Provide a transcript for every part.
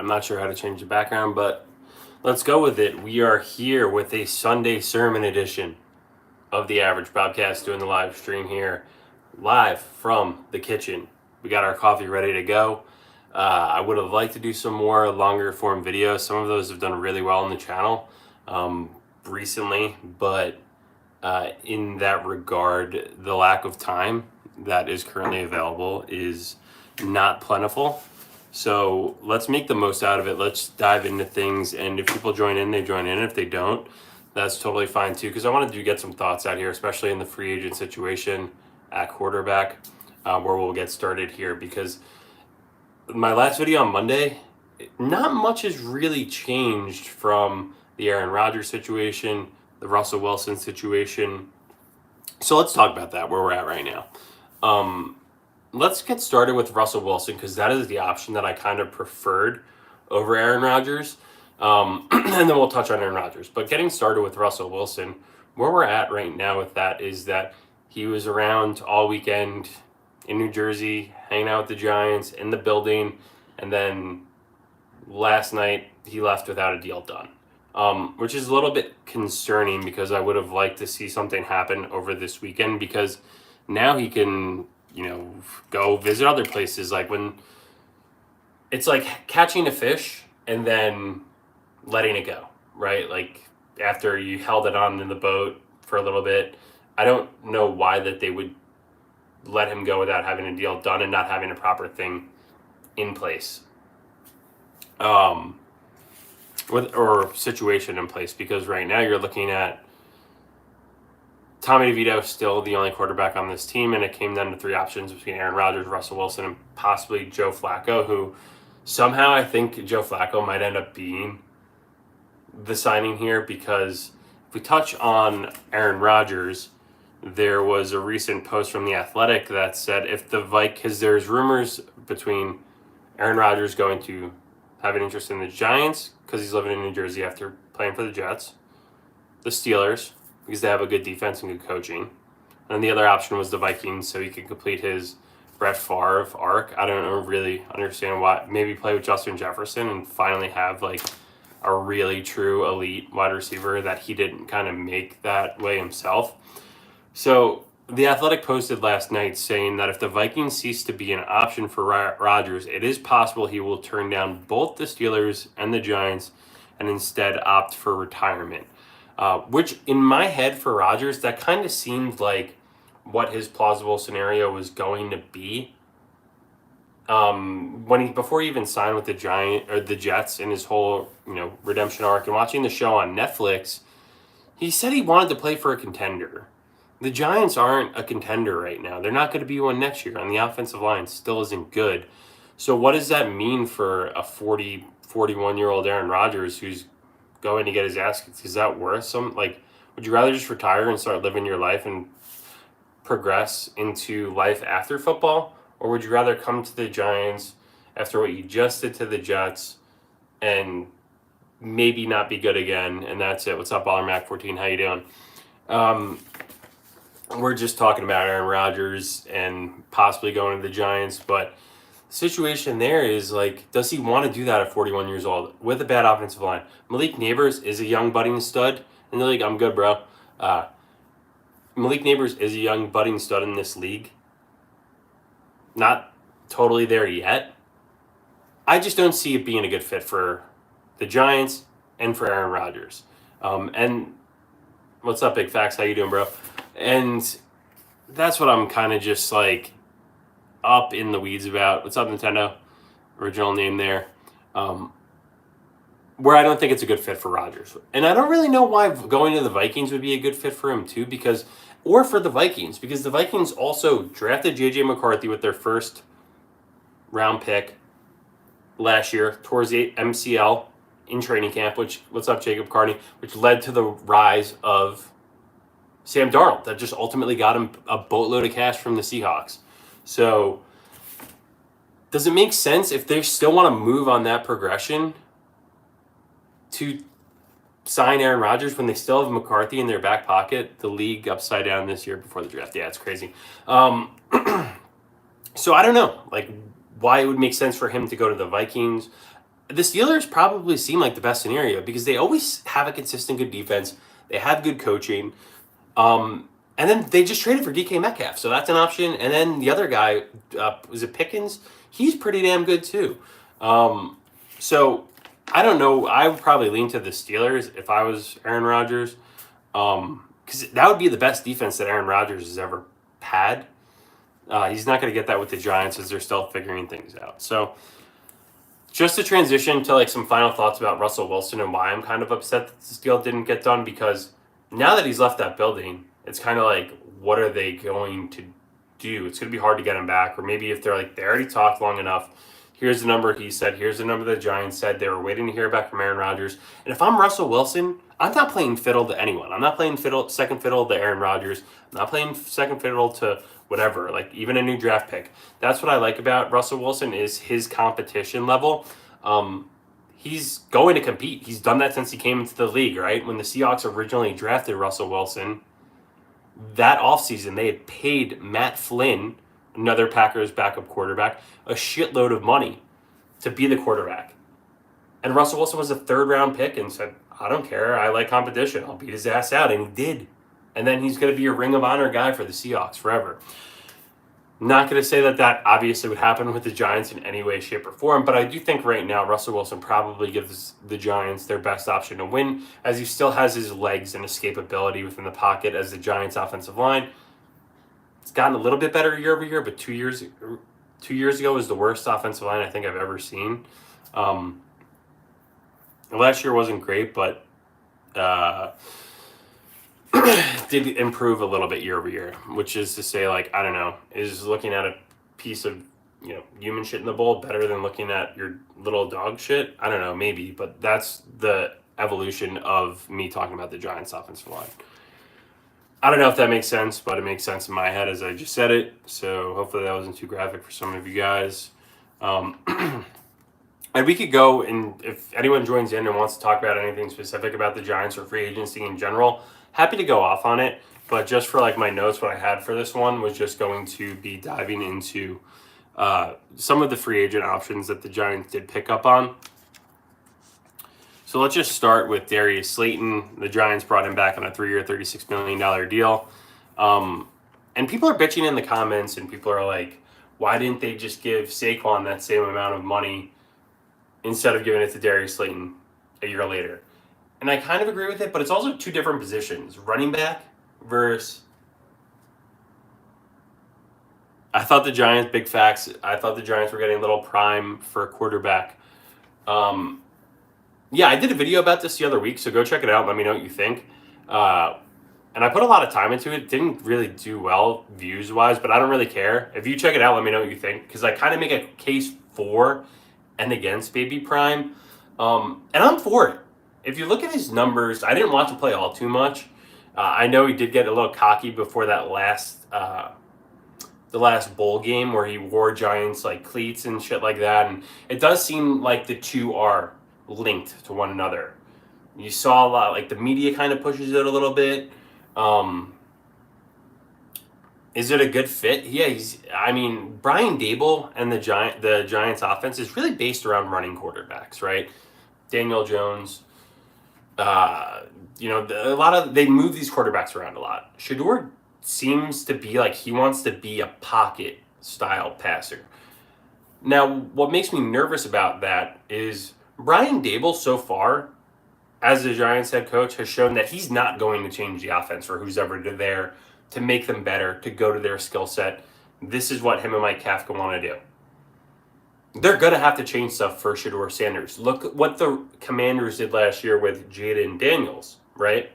I'm not sure how to change the background, but let's go with it. We are here with a Sunday sermon edition of the Average Podcast, doing the live stream here, live from the kitchen. We got our coffee ready to go. I would have liked to do some more longer form videos. Some of those have done really well on the channel recently, but in that regard, the lack of time that is currently available is not plentiful. So let's make the most out of it. Let's dive into things. And if people join in, they join in. If they don't, that's totally fine too. Because I wanted to get some thoughts out here, especially in the free agent situation at quarterback, where we'll get started here. Because my last video on Monday, not much has really changed from the Aaron Rodgers situation, the Russell Wilson situation. So let's talk about that, where we're at right now. Let's get started with Russell Wilson, because that is the option that I kind of preferred over Aaron Rodgers. And then we'll touch on Aaron Rodgers. But getting started with Russell Wilson, where we're at right now with that is that he was around all weekend in New Jersey, hanging out with the Giants, in the building, and then last night he left without a deal done. Which is a little bit concerning, because I would have liked to see something happen over this weekend, because now he can, go visit other places. Like when it's like catching a fish and then letting it go, right? Like after you held it on in the boat for a little bit, I don't know why that they would let him go without having a deal done and not having a proper thing in place. Or situation in place, because right now you're looking at Tommy DeVito still the only quarterback on this team, and it came down to three options between Aaron Rodgers, Russell Wilson, and possibly Joe Flacco, who somehow I think Joe Flacco might end up being the signing here, because if we touch on Aaron Rodgers, there was a recent post from The Athletic that said because there's rumors between Aaron Rodgers going to have an interest in the Giants because he's living in New Jersey after playing for the Jets, the Steelers because they have a good defense and good coaching, and the other option was the Vikings so he could complete his Brett Favre arc. I don't really understand why. Maybe play with Justin Jefferson and finally have like a really true elite wide receiver that he didn't kind of make that way himself. So The Athletic posted last night saying that if the Vikings cease to be an option for Rodgers, it is possible he will turn down both the Steelers and the Giants and instead opt for retirement. Which, in my head for Rodgers, that kind of seemed like what his plausible scenario was going to be. Before he even signed with the Jets in his whole redemption arc, and watching the show on Netflix, he said he wanted to play for a contender. The Giants aren't a contender right now. They're not going to be one next year, and the offensive line still isn't good. So what does that mean for a 41-year-old Aaron Rodgers who's going to get his ass kicked? Is that worth some? Would you rather just retire and start living your life and progress into life after football? Or would you rather come to the Giants after what you just did to the Jets and maybe not be good again, and that's it? What's up, Baller Mac 14? How you doing? We're just talking about Aaron Rodgers and possibly going to the Giants, but the situation there is does he want to do that at 41 years old with a bad offensive line? Malik Neighbors is a young budding stud in the league. I'm good, bro. Malik Neighbors is a young budding stud in this league. Not totally there yet. I just don't see it being a good fit for the Giants and for Aaron Rodgers. And what's up, Big Facts? How you doing, bro? And that's what I'm kind of just up in the weeds about. What's up, Nintendo? Original name there. Where I don't think it's a good fit for Rodgers. And I don't really know why going to the Vikings would be a good fit for him too, or for the Vikings, because the Vikings also drafted J.J. McCarthy with their first round pick last year towards the MCL in training camp, what's up, Jacob Carney, which led to the rise of Sam Darnold, that just ultimately got him a boatload of cash from the Seahawks. So does it make sense if they still want to move on that progression to sign Aaron Rodgers when they still have McCarthy in their back pocket? The league upside down this year before the draft. Yeah, it's crazy. So I don't know, why it would make sense for him to go to the Vikings. the Steelers probably seem like the best scenario because they always have a consistent good defense. They have good coaching. And then they just traded for DK Metcalf, so that's an option. And then the other guy, was it Pickens? He's pretty damn good too. So I don't know. I would probably lean to the Steelers if I was Aaron Rodgers, because that would be the best defense that Aaron Rodgers has ever had. He's not going to get that with the Giants as they're still figuring things out. So just to transition to like some final thoughts about Russell Wilson and why I'm kind of upset that this deal didn't get done, because now that he's left that building, it's kind of like, what are they going to do? It's going to be hard to get him back. Or maybe if they're like, they already talked long enough, here's the number he said, here's the number the Giants said, they were waiting to hear back from Aaron Rodgers. And if I'm Russell Wilson, I'm not playing fiddle to anyone. I'm not playing second fiddle to Aaron Rodgers. I'm not playing second fiddle to whatever, like even a new draft pick. That's what I like about Russell Wilson is his competition level. He's going to compete. He's done that since he came into the league, right? When the Seahawks originally drafted Russell Wilson, that offseason they had paid Matt Flynn, another Packers backup quarterback, a shitload of money to be the quarterback. And Russell Wilson was a third-round pick and said, I don't care. I like competition. I'll beat his ass out. And he did. And then he's going to be a Ring of Honor guy for the Seahawks forever. Not going to say that obviously would happen with the Giants in any way, shape, or form, but I do think right now Russell Wilson probably gives the Giants their best option to win, as he still has his legs and escapability within the pocket as the Giants' offensive line. It's gotten a little bit better year over year, but 2 years ago was the worst offensive line I think I've ever seen. Last year wasn't great, but did improve a little bit year over year, which is to say, like, I don't know, is looking at a piece of, human shit in the bowl better than looking at your little dog shit? I don't know, maybe, but that's the evolution of me talking about the Giants offensive line. I don't know if that makes sense, but it makes sense in my head as I just said it, so hopefully that wasn't too graphic for some of you guys. And we could go, and if anyone joins in and wants to talk about anything specific about the Giants or free agency in general, happy to go off on it. But just for like my notes, what I had for this one was just going to be diving into some of the free agent options that the Giants did pick up on. So let's just start with Darius Slayton. The Giants brought him back on a 3-year, $36 million deal. And people are bitching in the comments, and people are like, why didn't they just give Saquon that same amount of money instead of giving it to Darius Slayton a year later? And I kind of agree with it, but it's also two different positions. Running back versus... I thought the Giants, big facts, I thought the Giants were getting a little prime for a quarterback. Yeah, I did a video about this the other week, so go check it out. Let me know what you think. And I put a lot of time into it. Didn't really do well views-wise, but I don't really care. If you check it out, let me know what you think, because I kind of make a case for and against Baby Prime. And I'm for it. If you look at his numbers, I didn't watch him play all too much. I know he did get a little cocky before that the last bowl game where he wore Giants like cleats and shit like that. And it does seem like the two are linked to one another. You saw a lot, like the media kind of pushes it a little bit. Is it a good fit? Yeah, Brian Dable and the Giants offense is really based around running quarterbacks, right? Daniel Jones, they move these quarterbacks around a lot. Shedeur seems to be like he wants to be a pocket style passer. Now, what makes me nervous about that is Brian Dable so far, as the Giants head coach, has shown that he's not going to change the offense for who's ever there to make them better, to go to their skill set. This is what him and Mike Kafka want to do. They're going to have to change stuff for Shedeur Sanders. Look what the Commanders did last year with Jaden Daniels, right?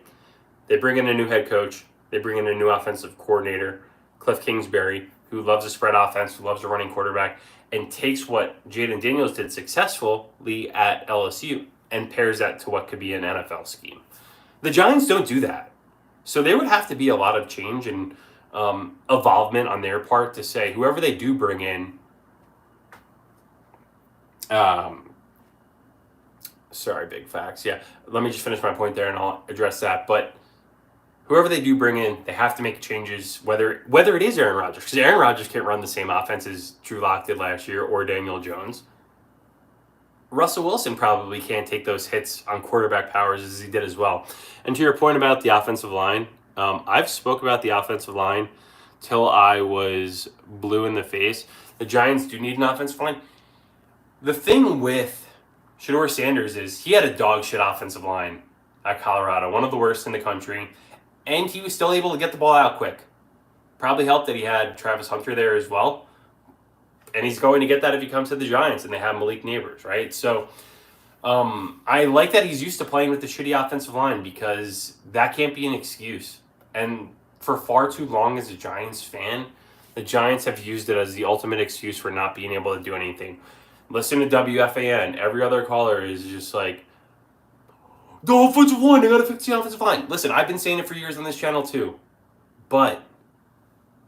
They bring in a new head coach. They bring in a new offensive coordinator, Cliff Kingsbury, who loves a spread offense, who loves a running quarterback, and takes what Jaden Daniels did successfully at LSU and pairs that to what could be an NFL scheme. The Giants don't do that. So there would have to be a lot of change and involvement on their part to say whoever they do bring in, sorry, big facts. Yeah, let me just finish my point there and I'll address that. But whoever they do bring in, they have to make changes, whether it is Aaron Rodgers, because Aaron Rodgers can't run the same offense as Drew Lock did last year or Daniel Jones. Russell Wilson probably can't take those hits on quarterback powers as he did as well. And to your point about the offensive line, I've spoke about the offensive line till I was blue in the face. The Giants do need an offensive line. The thing with Shedeur Sanders is he had a dog shit offensive line at Colorado, one of the worst in the country, and he was still able to get the ball out quick. Probably helped that he had Travis Hunter there as well. And he's going to get that if he comes to the Giants and they have Malik Neighbors, right? So I like that he's used to playing with the shitty offensive line because that can't be an excuse. And for far too long as a Giants fan, the Giants have used it as the ultimate excuse for not being able to do anything. Listen to WFAN. Every other caller is just like, the offensive line, they got to fix the offensive line. Listen, I've been saying it for years on this channel too. But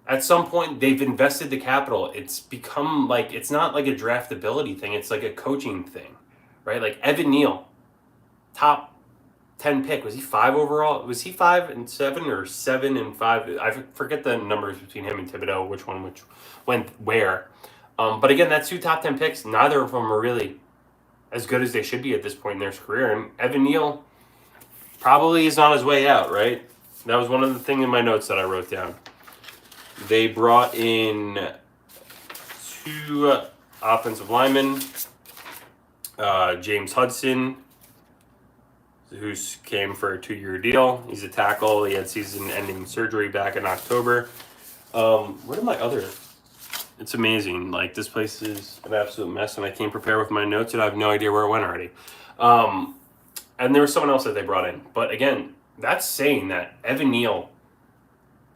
at some point, they've invested the capital. It's become like, it's not like a draftability thing. It's like a coaching thing, right? Like Evan Neal, top 10 pick. Was he 5 overall? Was he 5 and 7 or 7 and 5? I forget the numbers between him and Thibodeau, which went where. But again, that's 2 top 10 picks. Neither of them are really as good as they should be at this point in their career. And Evan Neal probably is on his way out, right? That was one of the things in my notes that I wrote down. They brought in 2 offensive linemen. James Hudson, who came for a 2-year deal. He's a tackle. He had season-ending surgery back in October. What are my other... It's amazing. Like, this place is an absolute mess, and I came prepared with my notes, and I have no idea where it went already. And there was someone else that they brought in. But again, that's saying that Evan Neal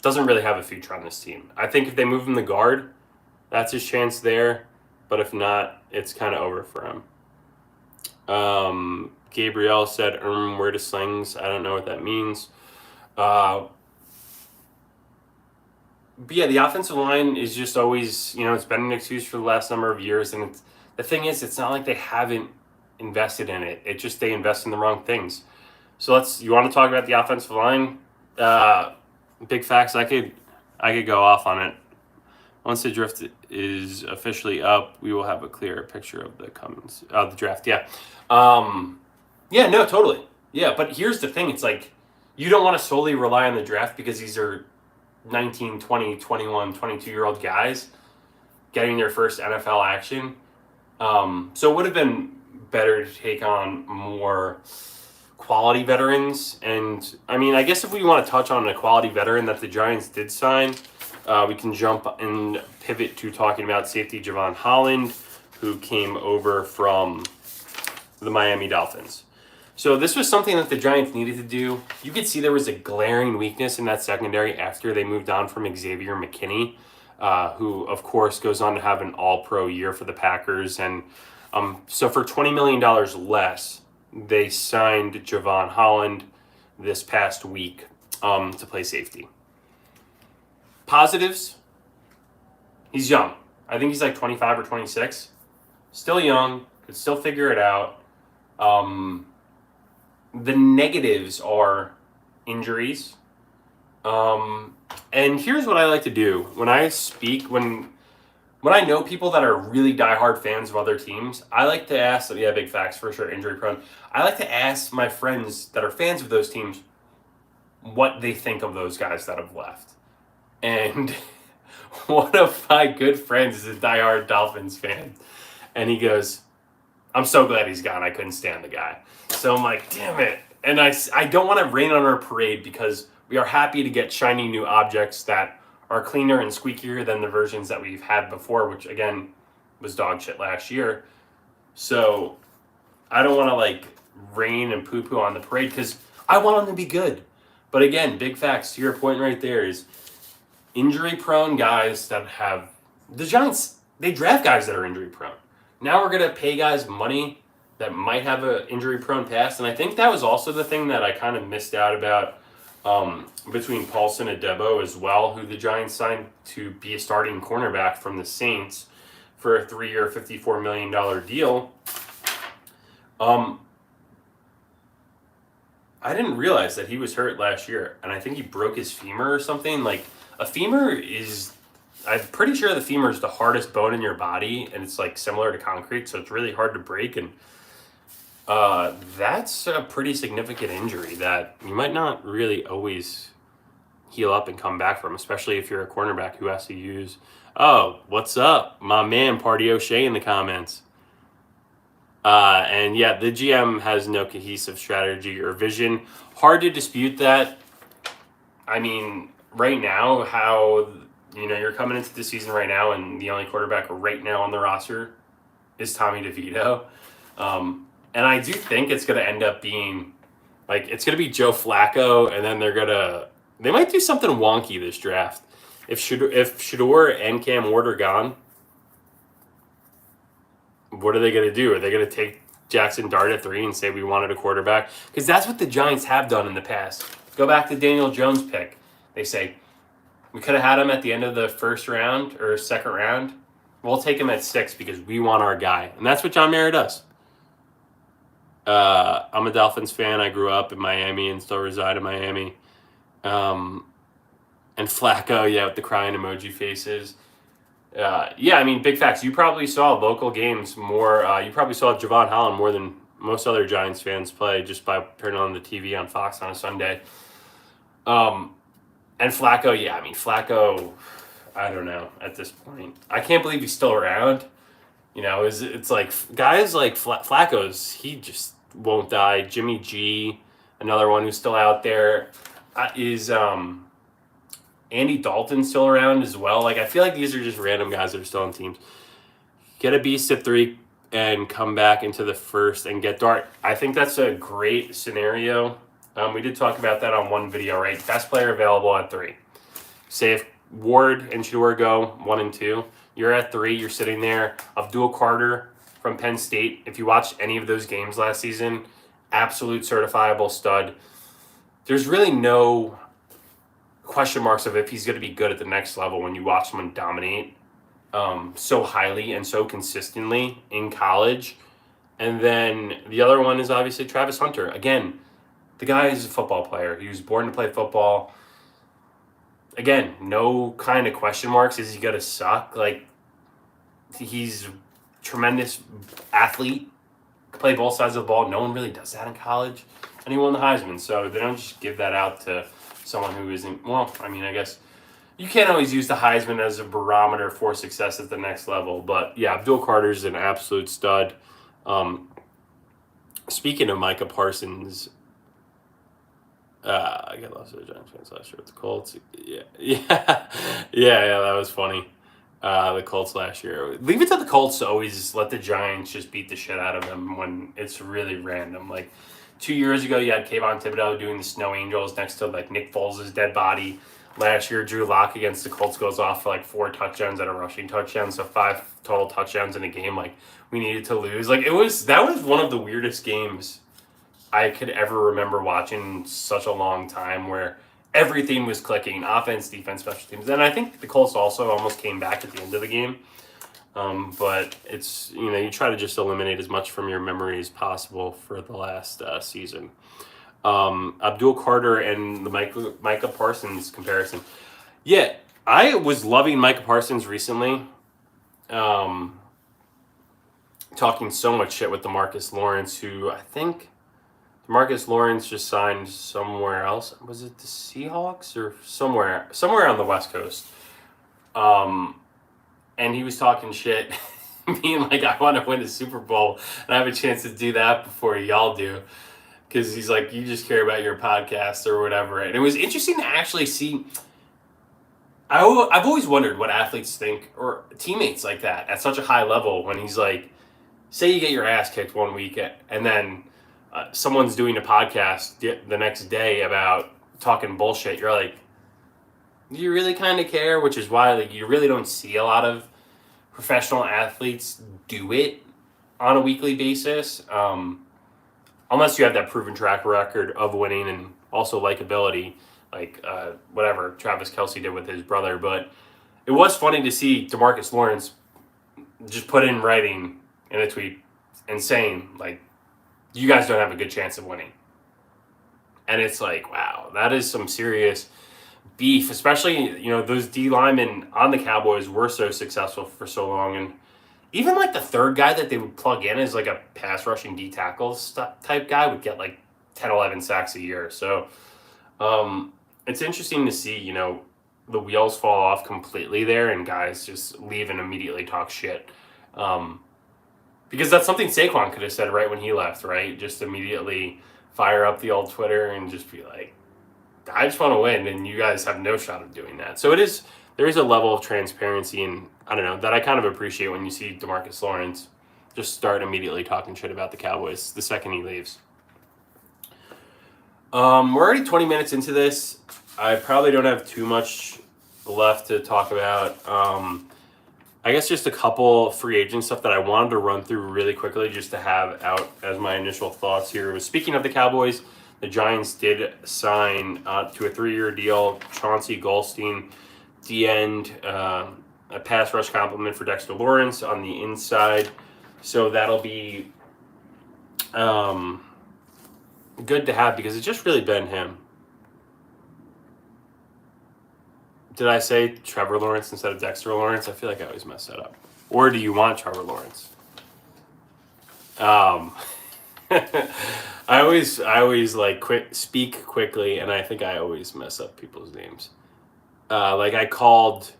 doesn't really have a future on this team. I think if they move him to guard, that's his chance there. But if not, it's kind of over for him. Gabriel said, where to slings. I don't know what that means. But yeah, the offensive line is just always, it's been an excuse for the last number of years. And the thing is, it's not like they haven't invested in it. It's just they invest in the wrong things. So you want to talk about the offensive line? Big facts. I could go off on it. Once the draft is officially up, we will have a clearer picture of the draft. Yeah. Yeah, no, totally. Yeah, but here's the thing. It's like you don't want to solely rely on the draft because these are 19, 20, 21, 22-year-old guys getting their first NFL action. So it would have been better to take on more quality veterans. And, I mean, I guess if we want to touch on a quality veteran that the Giants did sign, we can jump and pivot to talking about safety Javon Holland, who came over from the Miami Dolphins. So this was something that the Giants needed to do. You could see there was a glaring weakness in that secondary after they moved on from Xavier McKinney, who, of course, goes on to have an all-pro year for the Packers. And so for $20 million less, they signed Javon Holland this past week to play safety. Positives, he's young. I think he's like 25 or 26. Still young, could still figure it out. The negatives are injuries. And here's what I like to do. When I speak, when I know people that are really diehard fans of other teams, I like to ask, yeah, big facts for sure, injury prone. I like to ask my friends that are fans of those teams what they think of those guys that have left. And one of my good friends is a diehard Dolphins fan. And he goes, I'm so glad he's gone. I couldn't stand the guy. So I'm like, damn it. And I don't want to rain on our parade because we are happy to get shiny new objects that are cleaner and squeakier than the versions that we've had before, which again was dog shit last year. So I don't want to like rain and poo-poo on the parade because I want them to be good. But again, big facts to your point right there is injury-prone guys that have... The Giants, they draft guys that are injury-prone. Now we're going to pay guys money that might have an injury-prone past. And I think that was also the thing that I kind of missed out about between Paulson and Debo as well, who the Giants signed to be a starting cornerback from the Saints for a 3-year, $54 million deal. I didn't realize that he was hurt last year, and I think he broke his femur or something. Like, a femur is I'm pretty sure the femur is the hardest bone in your body, and it's like similar to concrete, so it's really hard to break. And that's a pretty significant injury that you might not really always heal up and come back from, especially if you're a cornerback who has to use. Oh, what's up, my man, Party O'Shea in the comments. And yeah, the GM has no cohesive strategy or vision. Hard to dispute that. I mean, right now, how you're coming into the season right now, and the only quarterback right now on the roster is Tommy DeVito. And I do think it's going to end up being like it's going to be Joe Flacco, and then they might do something wonky this draft. If Shador and Cam Ward are gone, what are they going to do? Are they going to take Jackson Dart at 3 and say we wanted a quarterback? Because that's what the Giants have done in the past. Go back to Daniel Jones' pick. They say, we could have had him at the end of the first round or second round. We'll take him at 6 because we want our guy. And that's what John Mara does. I'm a Dolphins fan. I grew up in Miami and still reside in Miami. And Flacco, with the crying emoji faces. I mean, big facts. You probably saw local games more. You probably saw Javon Holland more than most other Giants fans play just by turning on the TV on Fox on a Sunday. And Flacco, Flacco, I don't know at this point. I can't believe he's still around. It's like guys like Flacco's, he just won't die. Jimmy G, another one who's still out there. Is Andy Dalton still around as well? Like, I feel like these are just random guys that are still on teams. Get a beast at 3 and come back into the first and get Dart. I think that's a great scenario. We did talk about that on one video, right? Best player available at 3. Say if Ward and Shador go 1 and 2, you're at 3, you're sitting there. Abdul Carter from Penn State, if you watched any of those games last season, absolute certifiable stud. There's really no question marks of if he's going to be good at the next level when you watch someone dominate so highly and so consistently in college. And then the other one is obviously Travis Hunter. Again, the guy is a football player. He was born to play football. Again, no kind of question marks. Is he going to suck? Like, he's a tremendous athlete. Play both sides of the ball. No one really does that in college. And he won the Heisman. So they don't just give that out to someone who isn't. Well, I mean, I guess you can't always use the Heisman as a barometer for success at the next level. But yeah, Abdul Carter's an absolute stud. Speaking of Micah Parsons, I got lost to the Giants fans last year with the Colts. Yeah, that was funny. The Colts last year. Leave it to the Colts to always let the Giants just beat the shit out of them when it's really random. Like 2 years ago, you had Kayvon Thibodeau doing the Snow Angels next to like Nick Foles' dead body. Last year, Drew Lock against the Colts goes off for like 4 touchdowns and a rushing touchdown, so 5 total touchdowns in a game. Like, we needed to lose. Like, that was one of the weirdest games I could ever remember watching in such a long time, where everything was clicking: offense, defense, special teams. And I think the Colts also almost came back at the end of the game. But it's, you try to just eliminate as much from your memory as possible for the last season. Abdul Carter and the Micah Parsons comparison. Yeah, I was loving Micah Parsons recently. Talking so much shit with DeMarcus Lawrence, who I think DeMarcus Lawrence just signed somewhere else. Was it the Seahawks or somewhere on the West Coast? And he was talking shit, being like, I want to win the Super Bowl, and I have a chance to do that before y'all do. Because he's like, you just care about your podcast or whatever. And it was interesting to actually see. I've always wondered what athletes think, or teammates like that, at such a high level, when he's like, say you get your ass kicked one week, and then someone's doing a podcast the next day about talking bullshit. You're like, do you really kind of care? Which is why you really don't see a lot of professional athletes do it on a weekly basis. Unless you have that proven track record of winning and also likability, like whatever Travis Kelce did with his brother. But it was funny to see DeMarcus Lawrence just put in writing in a tweet and saying, like, you guys don't have a good chance of winning. And it's like, wow, that is some serious beef, especially, those D linemen on the Cowboys were so successful for so long. And even like the third guy that they would plug in as like a pass rushing D tackle type guy would get like 10, 11 sacks a year. So it's interesting to see, the wheels fall off completely there and guys just leave and immediately talk shit. Because that's something Saquon could have said right when he left, right? Just immediately fire up the old Twitter and just be like, I just want to win, and you guys have no shot of doing that. So there is a level of transparency, and I don't know, that I kind of appreciate when you see DeMarcus Lawrence just start immediately talking shit about the Cowboys the second he leaves. We're already 20 minutes into this. I probably don't have too much left to talk about. I guess just a couple free agent stuff that I wanted to run through really quickly just to have out as my initial thoughts here. Speaking of the Cowboys, the Giants did sign to a 3-year deal Chauncey Goldstein, D-end, a pass rush compliment for Dexter Lawrence on the inside. So that'll be good to have because it's just really been him. Did I say Trevor Lawrence instead of Dexter Lawrence? I feel like I always mess that up. Or do you want Trevor Lawrence? I always like speak quickly, and I think I always mess up people's names. Like I called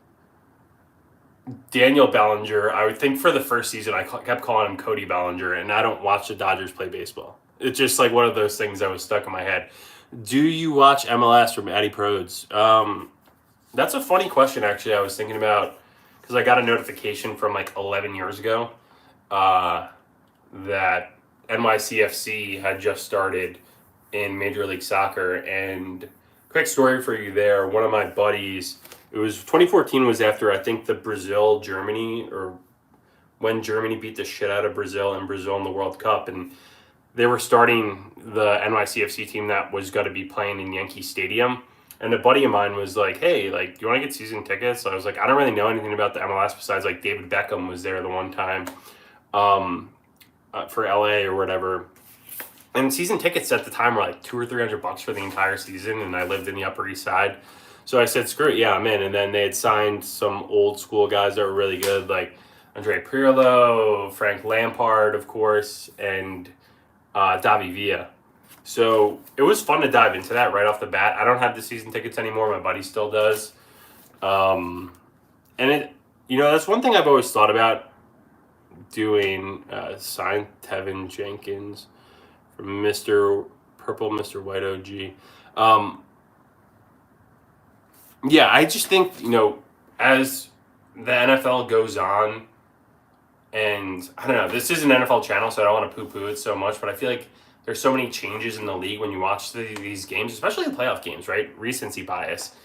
Daniel Bellinger. I would think for the first season I kept calling him Cody Bellinger, and I don't watch the Dodgers play baseball. It's just like one of those things that was stuck in my head. Do you watch MLS from Eddie Prodes? That's a funny question, actually. I was thinking about because I got a notification from like 11 years ago that NYCFC had just started in Major League Soccer. And quick story for you there. One of my buddies, it was 2014 was after I think the Brazil-Germany, or when Germany beat the shit out of Brazil in the World Cup. And they were starting the NYCFC team that was going to be playing in Yankee Stadium. And a buddy of mine was like, hey, like, do you want to get season tickets? So I was like, I don't really know anything about the MLS besides, like, David Beckham was there the one time for LA or whatever. And season tickets at the time were like $200 or $300 for the entire season, and I lived in the Upper East Side. So I said, screw it, yeah, I'm in. And then they had signed some old school guys that were really good, like Andre Pirlo, Frank Lampard, of course, and Davi Villa. So it was fun to dive into that right off the bat. I don't have the season tickets anymore. My buddy still does. And that's one thing I've always thought about doing, sign Tevin Jenkins from Mr. Purple, Mr. White OG. Yeah, I just think, as the NFL goes on, and I don't know, this is an NFL channel, so I don't want to poo-poo it so much, but I feel like there's so many changes in the league when you watch these games, especially the playoff games, right? Recency bias.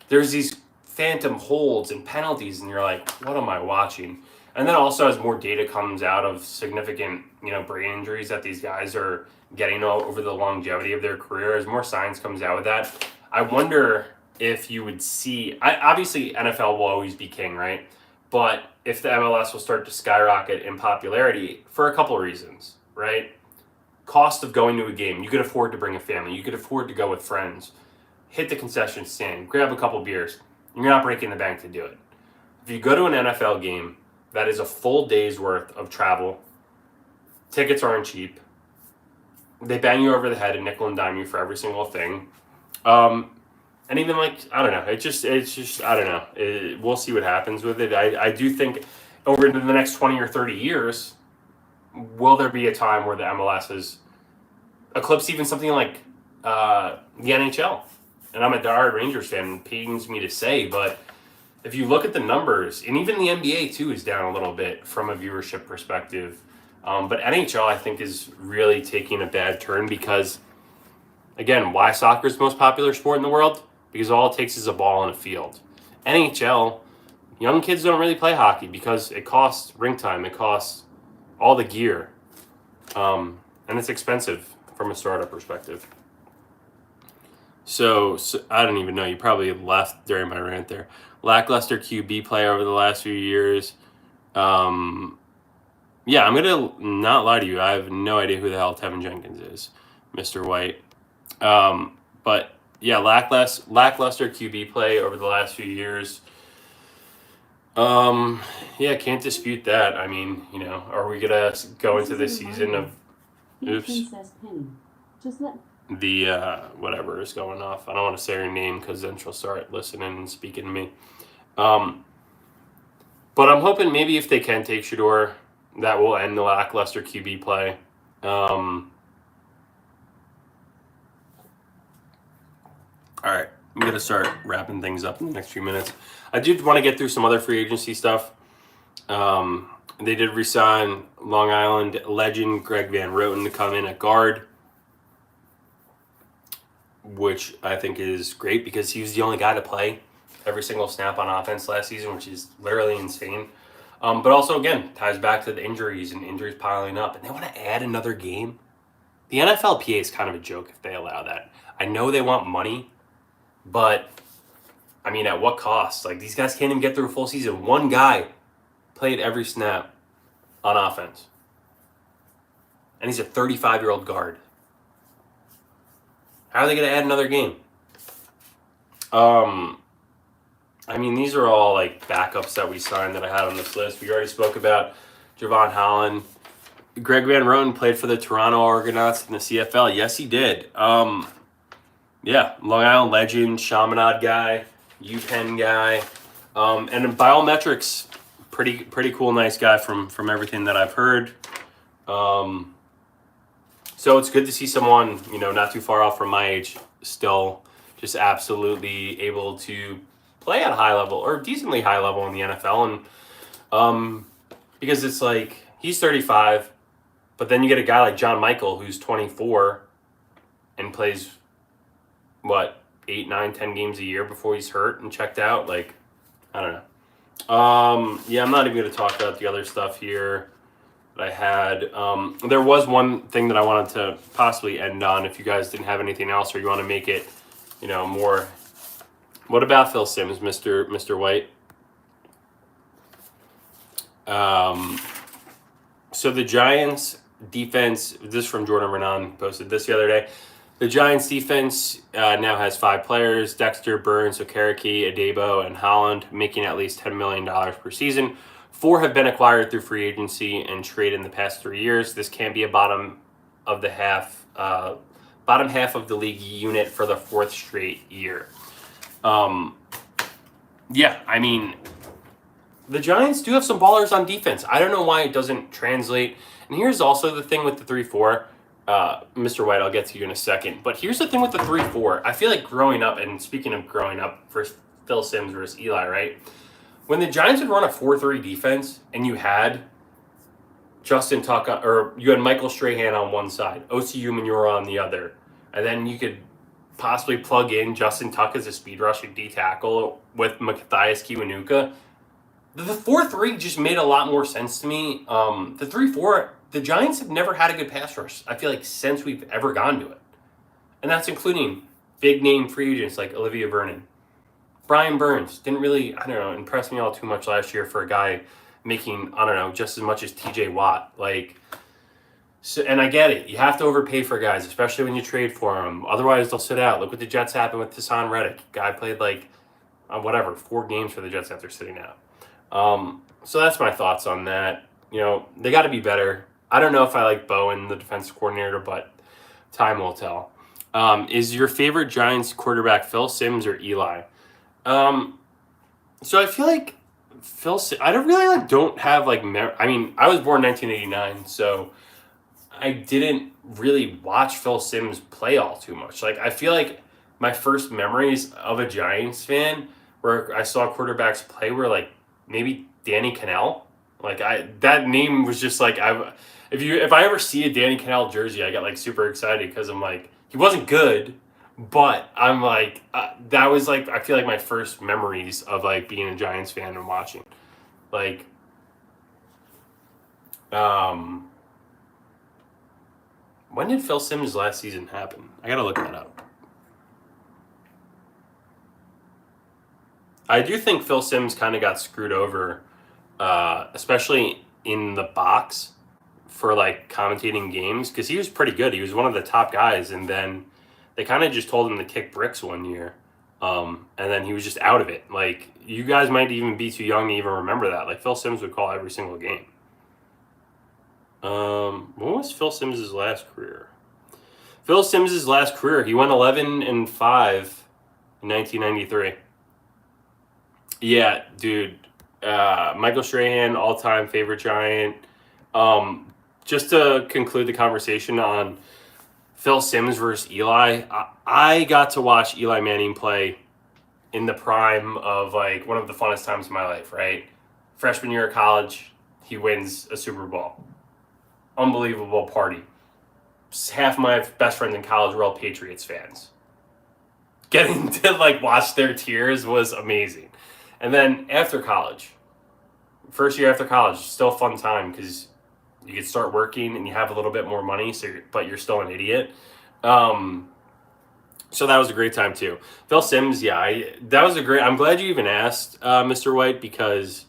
There's these phantom holds and penalties, and you're like, what am I watching? And then also as more data comes out of significant, brain injuries that these guys are getting over the longevity of their career, as more science comes out with that, I wonder if you would see, obviously NFL will always be king, right? But if the MLS will start to skyrocket in popularity for a couple of reasons, right? Cost of going to a game. You could afford to bring a family. You could afford to go with friends. Hit the concession stand. Grab a couple beers. You're not breaking the bank to do it. If you go to an NFL game, that is a full day's worth of travel. Tickets aren't cheap. They bang you over the head and nickel and dime you for every single thing. And even I don't know. It's just I don't know. We'll see what happens with it. I do think over the next 20 or 30 years, will there be a time where the MLS has eclipsed even something like the NHL? And I'm a diehard Rangers fan, it pains me to say, but if you look at the numbers, and even the NBA too is down a little bit from a viewership perspective. But NHL, I think, is really taking a bad turn because, again, why soccer is the most popular sport in the world? Because all it takes is a ball and a field. NHL, young kids don't really play hockey because it costs rink time, it costs all the gear, and it's expensive from a startup perspective. So I don't even know. You probably left during my rant there. Lackluster QB play over the last few years. Yeah, I'm going to not lie to you. I have no idea who the hell Tevin Jenkins is, Mr. White. But yeah, lackluster QB play over the last few years. Yeah, can't dispute that. I mean, are we gonna go into the season of the whatever is going off? I don't want to say her name because then she'll start listening and speaking to me. But I'm hoping maybe if they can take Shador, that will end the lackluster QB play. All right, I'm going to start wrapping things up in the next few minutes. I did want to get through some other free agency stuff. They did re-sign Long Island legend Greg Van Roten to come in at guard, which I think is great because he was the only guy to play every single snap on offense last season, which is literally insane. But also, again, ties back to the injuries and injuries piling up. And they want to add another game. The NFLPA is kind of a joke if they allow that. I know they want money, but, I mean, at what cost? Like, these guys can't even get through a full season. One guy played every snap on offense. And he's a 35-year-old guard. How are they going to add another game? I mean, these are all, like, backups that we signed that I had on this list. We already spoke about Javon Holland. Greg Van Roten played for the Toronto Argonauts in the CFL. Yes, he did. Yeah, Long Island legend, Chaminade guy, UPenn guy. And by all metrics, pretty cool, nice guy from everything that I've heard. So it's good to see someone, not too far off from my age, still just absolutely able to play at a high level or decently high level in the NFL. And because it's like he's 35, but then you get a guy like John Michael who's 24 and plays 8, 9, 10 games a year before he's hurt and checked out. Like, I don't know. Yeah, I'm not even going to talk about the other stuff here that I had. There was one thing that I wanted to possibly end on if you guys didn't have anything else or you want to make it, more. What about Phil Simms, Mr. White? So the Giants defense, this is from Jordan Renan, posted this the other day. The Giants defense now has 5 players: Dexter, Burns, Okereke, Adebo, and Holland, making at least $10 million per season. 4 have been acquired through free agency and trade in the past 3 years. This can be a bottom half of the league unit for the 4th straight year. Yeah, I mean, the Giants do have some ballers on defense. I don't know why it doesn't translate. And here's also the thing with the 3-4. Mr. White, I'll get to you in a second. But here's the thing with the 3-4. I feel like growing up, and speaking of growing up, versus Phil Simms versus Eli, right? When the Giants would run a 4-3 defense and you had Justin Tuck, or you had Michael Strahan on one side, O.C. Umenyiora on the other, and then you could possibly plug in Justin Tuck as a speed rushing D tackle with Mathias Kiwanuka. The 4-3 just made a lot more sense to me. The 3-4, the Giants have never had a good pass rush, I feel like, since we've ever gone to it. And that's including big name free agents like Olivia Vernon. Brian Burns didn't really, impress me all too much last year for a guy making, just as much as TJ Watt. So, and I get it. You have to overpay for guys, especially when you trade for them. Otherwise, they'll sit out. Look what the Jets happened with Hassan Reddick. Guy played 4 games for the Jets after sitting out. So that's my thoughts on that. They got to be better. I don't know if I like Bowen, the defensive coordinator, but time will tell. Is your favorite Giants quarterback Phil Simms or Eli? So I feel like I don't have I was born in 1989, so I didn't really watch Phil Simms play all too much. I feel like my first memories of a Giants fan where I saw quarterbacks play were maybe Danny Cannell. That name was just if I ever see a Danny Cannell jersey, I get super excited because I'm he wasn't good, but I'm that was I feel like my first memories of being a Giants fan and watching. When did Phil Simms' last season happen? I gotta look that up. I do think Phil Simms kind of got screwed over, especially in the box for commentating games, because he was pretty good. He was one of the top guys, and then They kind of just told him to kick bricks one year. And then he was just out of it. Like, you guys might even be too young to even remember that. Like, Phil Simms would call every single game. When was Phil Simms' last career? Phil Simms' last career, he went 11-5 in 1993. Yeah, dude. Michael Strahan, all-time favorite Giant. Just to conclude the conversation on Phil Simms versus Eli, I got to watch Eli Manning play in the prime of, like, one of the funnest times of my life, right? Freshman year of college, he wins a Super Bowl. Unbelievable party. Half my best friends in college were all Patriots fans. Getting to, like, watch their tears was amazing. And then after college, first year after college, still a fun time because you could start working and you have a little bit more money, but you're still an idiot. So that was a great time too. Phil Simms, that was a great. I'm glad you even asked, Mr. White, because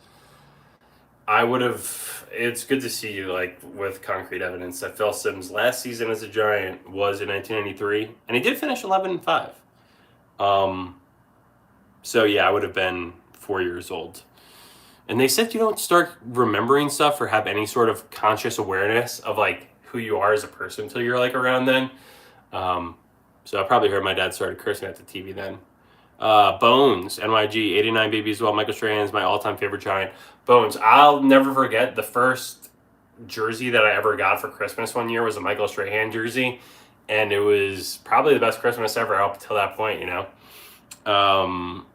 I would have. It's good to see you, like, with concrete evidence that Phil Simms' last season as a Giant was in 1993, and he did finish 11-5. So yeah, I would have been 4 years old. And they said you don't start remembering stuff or have any sort of conscious awareness of, like, who you are as a person until you're, like, around then. So I probably heard my dad started cursing at the TV then. Bones, NYG, 89 baby as well. Michael Strahan is my all-time favorite Giant. Bones, I'll never forget the first jersey that I ever got for Christmas one year was a Michael Strahan jersey. And it was probably the best Christmas ever up until that point, you know.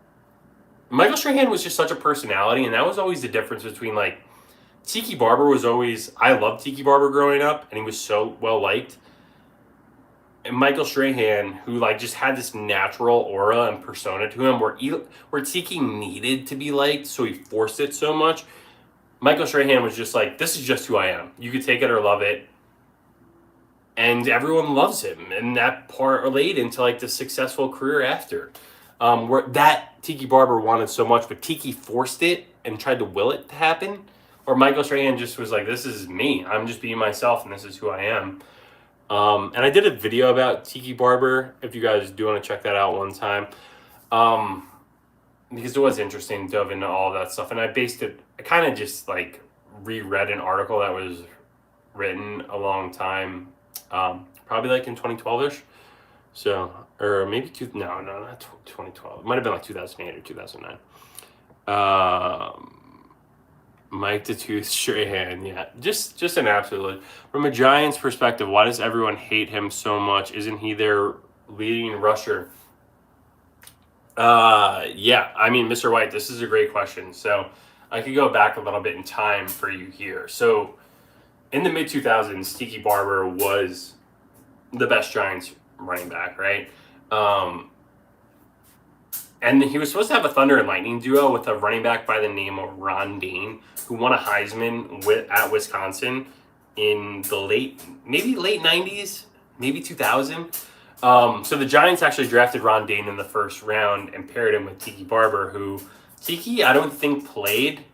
Michael Strahan was just such a personality, and that was always the difference between, like, Tiki Barber was always... I loved Tiki Barber growing up, and he was so well-liked. And Michael Strahan, who, like, just had this natural aura and persona to him where Tiki needed to be liked, so he forced it so much. Michael Strahan was just like, this is just who I am. You could take it or love it. And everyone loves him. And that part relayed into, like, the successful career after. Where that Tiki Barber wanted so much, but Tiki forced it and tried to will it to happen. Or Michael Strahan just was like, this is me. I'm just being myself, and this is who I am. And I did a video about Tiki Barber, if you guys do want to check that out one time. Because it was interesting to dove into all of that stuff. And I kind of just, like, reread an article that was written a long time, probably, like, in 2012-ish. So, or maybe not 2012. It might have been like 2008 or 2009. Mike the Tooth Strahan, yeah, just an absolute. From a Giants perspective, why does everyone hate him so much? Isn't he their leading rusher? Yeah, I mean, Mr. White, this is a great question. So I could go back a little bit in time for you here. So in the mid-2000s, Tiki Barber was the best Giants running back, right? And he was supposed to have a Thunder and Lightning duo with a running back by the name of Ron Dane, who won a Heisman at Wisconsin in the late 90s, maybe 2000. So the Giants actually drafted Ron Dane in the first round and paired him with Tiki Barber, who Tiki, I don't think, played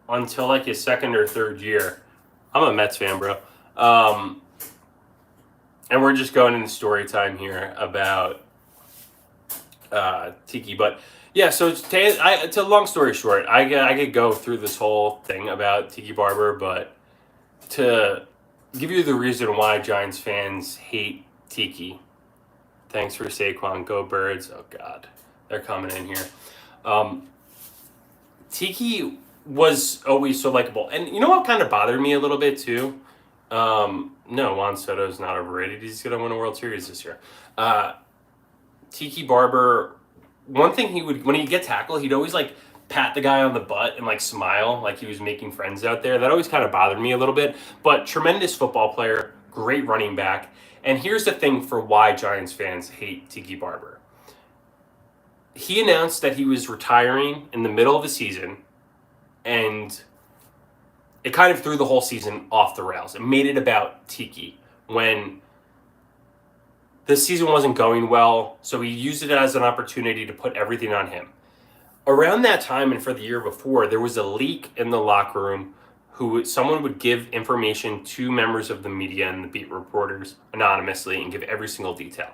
until, like, his second or third year. I'm a Mets fan, bro. And we're just going into story time here about Tiki. But, yeah, so it's a long story short. I could go through this whole thing about Tiki Barber, but to give you the reason why Giants fans hate Tiki. Thanks for Saquon. Go Birds. Oh, God. They're coming in here. Tiki was always so likable. And you know what kind of bothered me a little bit, too? No, Juan Soto's not overrated. He's going to win a World Series this year. Tiki Barber, one thing he would, when he'd get tackled, he'd always, like, pat the guy on the butt and, like, smile like he was making friends out there. That always kind of bothered me a little bit. But tremendous football player, great running back. And here's the thing for why Giants fans hate Tiki Barber. He announced that he was retiring in the middle of the season, and it kind of threw the whole season off the rails. It made it about Tiki when the season wasn't going well, so he used it as an opportunity to put everything on him. Around that time and for the year before, there was a leak in the locker room someone would give information to members of the media and the beat reporters anonymously and give every single detail.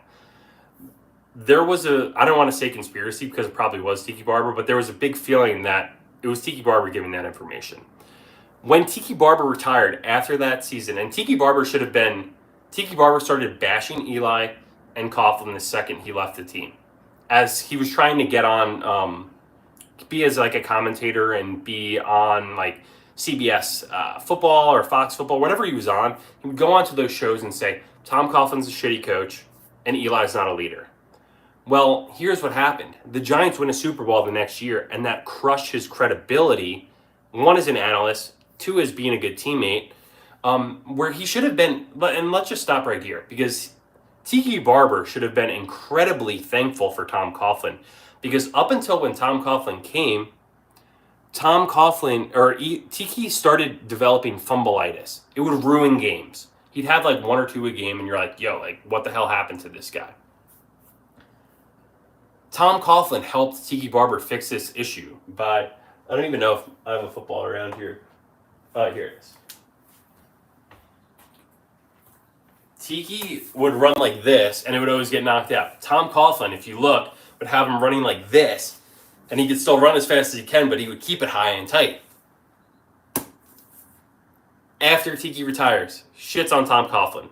there was I don't want to say conspiracy because it probably was Tiki Barber, but there was a big feeling that it was Tiki Barber giving that information. When Tiki Barber retired after that season, and Tiki Barber started bashing Eli and Coughlin the second he left the team, as he was trying to get on, be as like a commentator and be on like CBS football or Fox football, whatever he was on. He would go on to those shows and say, Tom Coughlin's a shitty coach and Eli's not a leader. Well, here's what happened. The Giants win a Super Bowl the next year, and that crushed his credibility, one as an analyst, two as being a good teammate, where he should have been, and let's just stop right here, because Tiki Barber should have been incredibly thankful for Tom Coughlin, because up until when Tom Coughlin came, Tiki started developing fumbleitis. It would ruin games. He'd have like one or two a game, and you're like, yo, like, what the hell happened to this guy? Tom Coughlin helped Tiki Barber fix this issue by, I don't even know if I have a football around here. Here it is. Tiki would run like this, and it would always get knocked out. Tom Coughlin, if you look, would have him running like this, and he could still run as fast as he can, but he would keep it high and tight. After Tiki retires, shits on Tom Coughlin.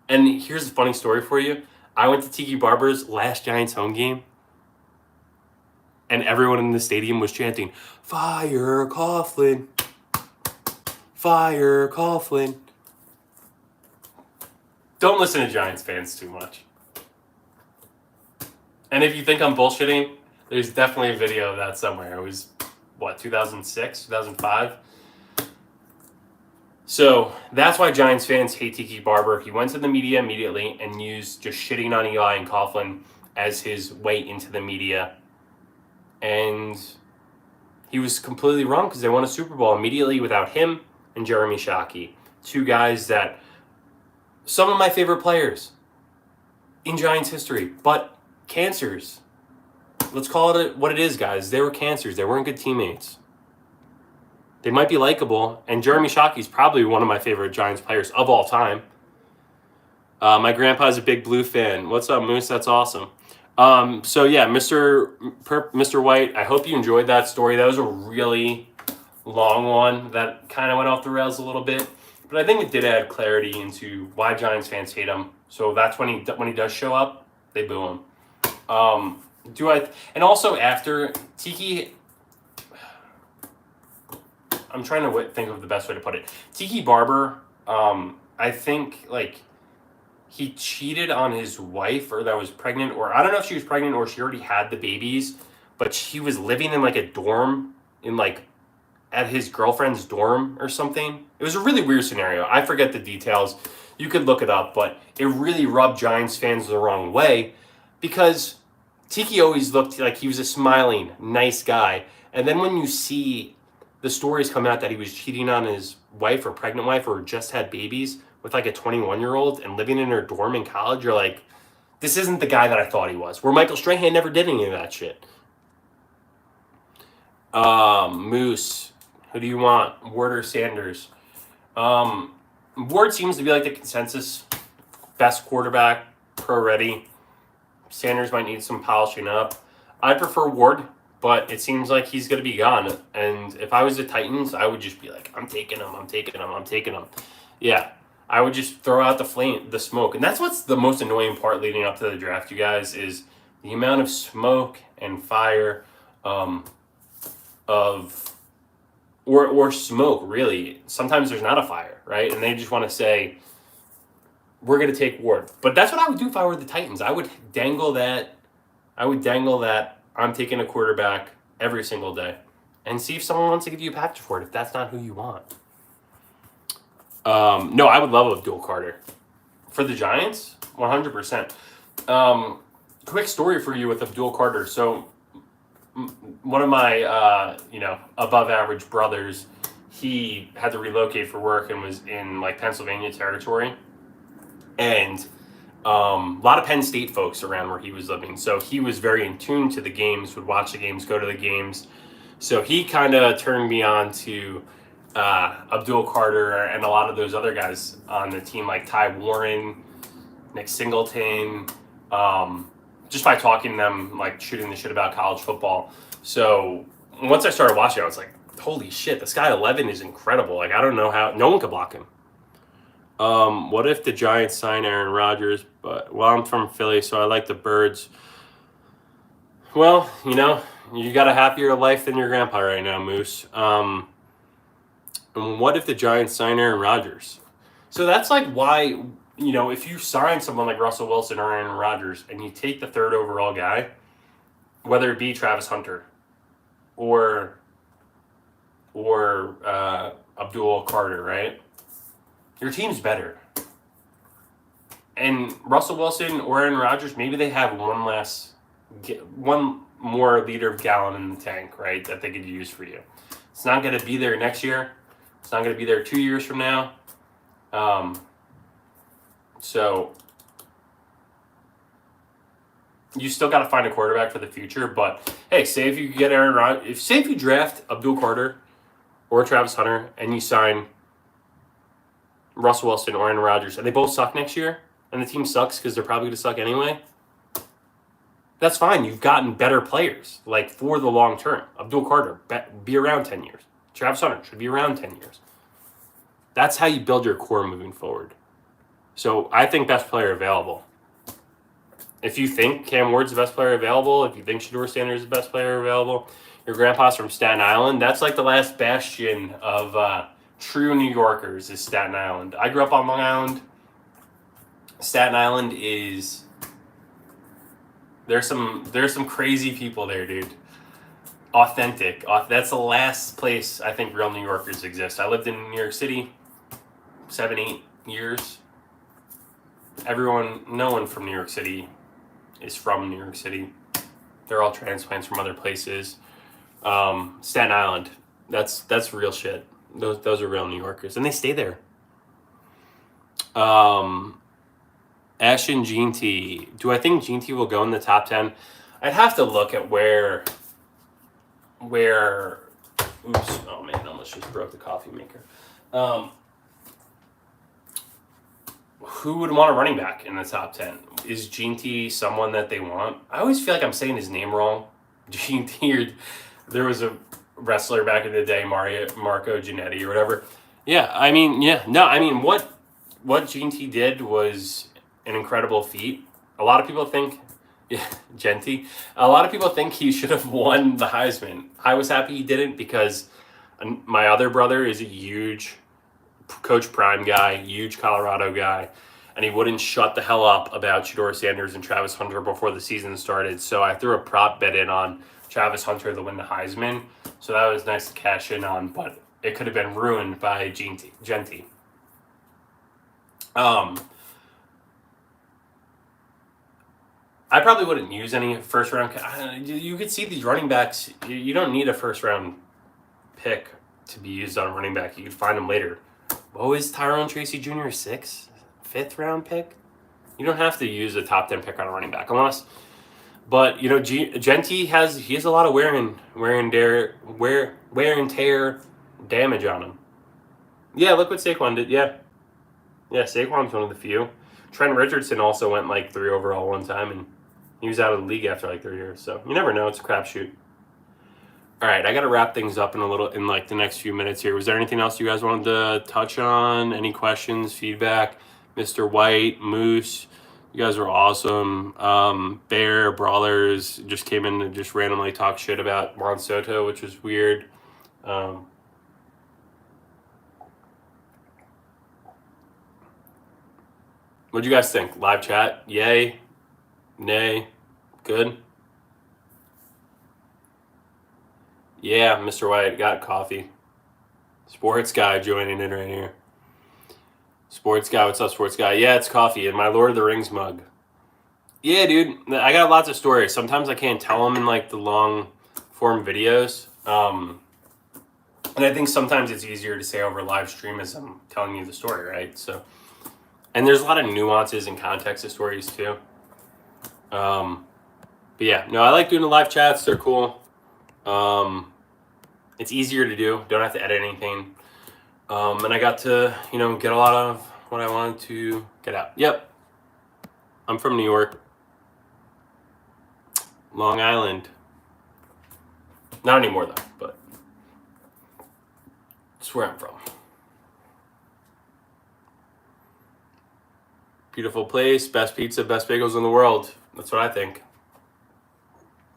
And here's a funny story for you. I went to Tiki Barber's last Giants home game, and everyone in the stadium was chanting, "Fire Coughlin! Fire Coughlin!" Don't listen to Giants fans too much. And if you think I'm bullshitting, there's definitely a video of that somewhere. It was, 2006, 2005? So that's why Giants fans hate Tiki Barber. He went to the media immediately and used just shitting on Eli and Coughlin as his way into the media. And he was completely wrong because they won a Super Bowl immediately without him and Jeremy Shockey. Two guys that, some of my favorite players in Giants history, but cancers. Let's call it what it is, guys. They were cancers. They weren't good teammates. They might be likable, and Jeremy Shockey's probably one of my favorite Giants players of all time. My grandpa's a big Blue fan. What's up, Moose? That's awesome. So yeah, Mr. White, I hope you enjoyed that story. That was a really long one that kind of went off the rails a little bit, but I think it did add clarity into why Giants fans hate him. So that's when he does show up, they boo him. And also after Tiki, I'm trying to think of the best way to put it. Tiki Barber, I think like he cheated on his wife, or that was pregnant, or I don't know if she was pregnant or she already had the babies, but she was living in like a dorm in like at his girlfriend's dorm or something. It was a really weird scenario. I forget the details. You could look it up, but it really rubbed Giants fans the wrong way because Tiki always looked like he was a smiling, nice guy. And then when you see the stories come out that he was cheating on his wife or pregnant wife or just had babies with like a 21-year-old and living in her dorm in college, you're like, this isn't the guy that I thought he was. Where Michael Strahan never did any of that shit. Moose, who do you want? Ward or Sanders? Ward seems to be like the consensus best quarterback, pro-ready. Sanders might need some polishing up. I prefer Ward, but it seems like he's going to be gone. And if I was the Titans, I would just be like, I'm taking him. Yeah, I would just throw out the smoke. And that's what's the most annoying part leading up to the draft, you guys, is the amount of smoke and fire or smoke, really. Sometimes there's not a fire, right? And they just want to say, we're going to take Ward. But that's what I would do if I were the Titans. I would dangle that I'm taking a quarterback every single day and see if someone wants to give you a package for it if that's not who you want. No, I would love Abdul Carter. For the Giants, 100%. Quick story for you with Abdul Carter. So one of my, above average brothers, he had to relocate for work and was in like Pennsylvania territory. And a lot of Penn State folks around where he was living. So he was very in tune to the games, would watch the games, go to the games. So he kind of turned me on to Abdul Carter and a lot of those other guys on the team, like Ty Warren, Nick Singleton, just by talking to them, like shooting the shit about college football. So once I started watching, I was like, holy shit, this guy 11 is incredible. Like, I don't know how no one could block him. What if the Giants sign Aaron Rodgers? But well, I'm from Philly, so I like the Birds. Well, you got a happier life than your grandpa right now, Moose. And what if the Giants sign Aaron Rodgers? So that's like why, if you sign someone like Russell Wilson or Aaron Rodgers and you take the third overall guy, whether it be Travis Hunter or Abdul Carter, right? Your team's better. And Russell Wilson or Aaron Rodgers, maybe they have one more liter of gallon in the tank, right, that they could use for you. It's not going to be there next year. It's not going to be there 2 years from now. So you still got to find a quarterback for the future. But hey, say if you get Aaron Rodgers, say if you draft Abdul Carter or Travis Hunter and you sign Russell Wilson or Aaron Rodgers, and they both suck next year, and the team sucks because they're probably going to suck anyway, that's fine. You've gotten better players, like, for the long term. Abdul Carter, be around 10 years. Travis Hunter should be around 10 years. That's how you build your core moving forward. So I think best player available. If you think Cam Ward's the best player available, if you think Shedeur Sanders is the best player available, your grandpa's from Staten Island. That's like the last bastion of true New Yorkers is Staten Island. I grew up on Long Island. Staten Island is... There's some crazy people there, dude. Authentic. That's the last place I think real New Yorkers exist. I lived in New York City 7-8 years. No one from New York City is from New York City. They're all transplants from other places. Staten Island, that's real shit. Those are real New Yorkers, and they stay there. Ashton Gene T. Do I think Gene T will go in the top 10? I'd have to look at where. Oops! Oh man, almost just broke the coffee maker. Who would want a running back in the top 10? Is Gene T someone that they want? I always feel like I'm saying his name wrong. Gene T. There was a wrestler back in the day, Marco Jannetty or whatever. Yeah, I mean, yeah, no, I mean, what Gene T did was an incredible feat. A lot of people think, Genty. A lot of people think he should have won the Heisman. I was happy he didn't because my other brother is a huge Coach Prime guy, huge Colorado guy, and he wouldn't shut the hell up about Shedeur Sanders and Travis Hunter before the season started. So I threw a prop bet in on Travis Hunter to win the Heisman. So that was nice to cash in on, but it could have been ruined by Genty. I probably wouldn't use any first round. You could see these running backs. You don't need a first round pick to be used on a running back. You could find them later. Oh, is Tyrone Tracy Jr. a 5th round pick? You don't have to use a top 10 pick on a running back unless. But Genty has a lot of wear and tear damage on him. Yeah, look what Saquon did. Yeah, Saquon's one of the few. Trent Richardson also went like 3 overall one time, and he was out of the league after like 3 years. So you never know. It's a crapshoot. All right, I got to wrap things up in like the next few minutes here. Was there anything else you guys wanted to touch on? Any questions, feedback? Mr. White, Moose, you guys were awesome. Bear, Brawlers just came in and just randomly talk shit about Juan Soto, which was weird. What'd you guys think? Live chat? Yay? Nay? Good? Yeah, Mr. White, got coffee. Sports guy joining in right here. Sports guy, what's up, sports guy? Yeah, it's coffee in my Lord of the Rings mug. Yeah, dude, I got lots of stories. Sometimes I can't tell them in like the long form videos. And I think sometimes it's easier to say over live stream as I'm telling you the story, right? So, and there's a lot of nuances and context of stories too. But yeah, no, I like doing the live chats. They're cool. It's easier to do. Don't have to edit anything. And I got to, get a lot of what I wanted to get out. Yep. I'm from New York. Long Island. Not anymore though, but it's where I'm from. Beautiful place, best pizza, best bagels in the world. That's what I think.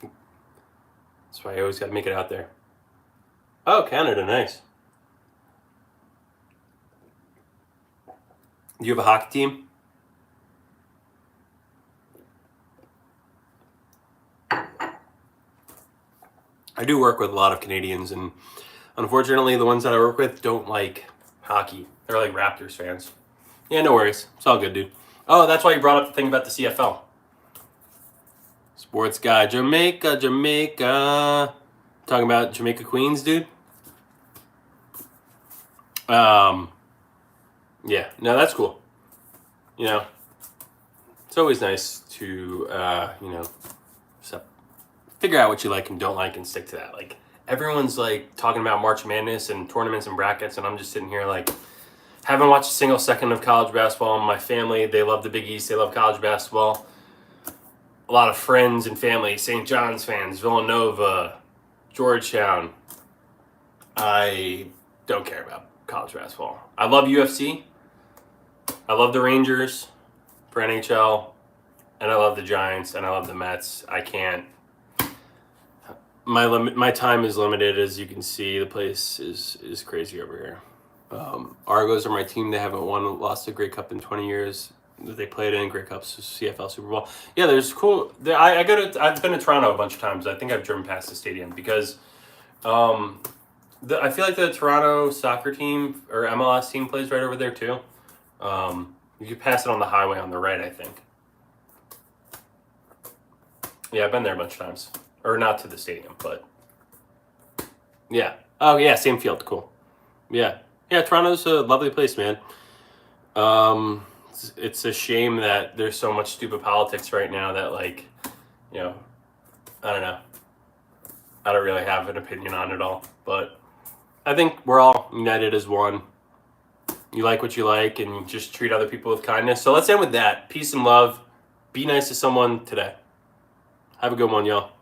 That's why I always got to make it out there. Oh, Canada, nice. Do you have a hockey team? I do work with a lot of Canadians, and unfortunately, the ones that I work with don't like hockey. They're like Raptors fans. Yeah, no worries. It's all good, dude. Oh, that's why you brought up the thing about the CFL. Sports guy, Jamaica. Talking about Jamaica Queens, dude. Yeah, no, that's cool. You know, it's always nice to, figure out what you like and don't like and stick to that. Like, everyone's like talking about March Madness and tournaments and brackets, and I'm just sitting here like, haven't watched a single second of college basketball. My family, they love the Big East, they love college basketball. A lot of friends and family, St. John's fans, Villanova, Georgetown. I don't care about college basketball. I love UFC. I love the Rangers for NHL, and I love the Giants, and I love the Mets. I can't. My time is limited, as you can see. The place is crazy over here. Argos are my team. They haven't lost a Grey Cup in 20 years. They played in Grey Cups, CFL Super Bowl. Yeah, there's cool. I've been to Toronto a bunch of times. I think I've driven past the stadium because, I feel like the Toronto soccer team or MLS team plays right over there too. You can pass it on the highway on the right, I think. Yeah, I've been there a bunch of times. Or not to the stadium, but yeah. Oh yeah, same field. Cool. Yeah. Yeah, Toronto's a lovely place, man. It's a shame that there's so much stupid politics right now that, like, I don't know. I don't really have an opinion on it all, but I think we're all united as one. You like what you like, and you just treat other people with kindness. So let's end with that. Peace and love. Be nice to someone today. Have a good one, y'all.